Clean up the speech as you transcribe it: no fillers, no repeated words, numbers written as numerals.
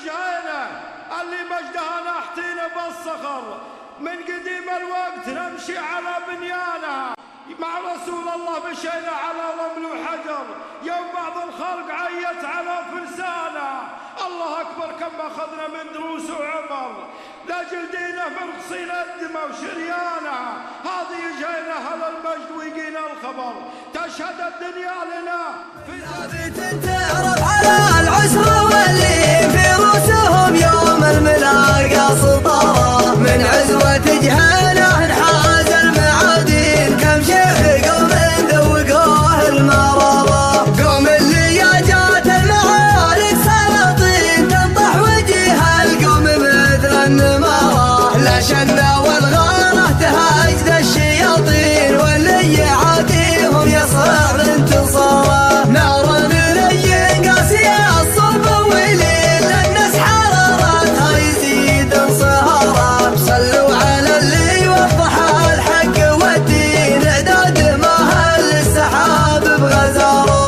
جهينه اللي مجدها نحتينا بالصخر، من قديم الوقت نمشي على بنيانها، مع رسول الله مشينا على رمل وحجر، يوم بعض الخلق عيت على فرسانه. الله اكبر كم اخذنا من دروس وعبر، لاجل دينه مرقصين الدماء وشريانه. هذه جينا اهل المجد ويجينا الخبر، تشهد الدنيا لنا في ثابت تعرف على العسر واللي في رؤوسهم يوم الملاقى سطره، من عزوة جهينه انحاز المعادين، كم شيخ قوم ذوقوه المرارة، قوم اللي يا جات المعارك سلاطين تنطح وجه القوم مثل النمارة، لا شن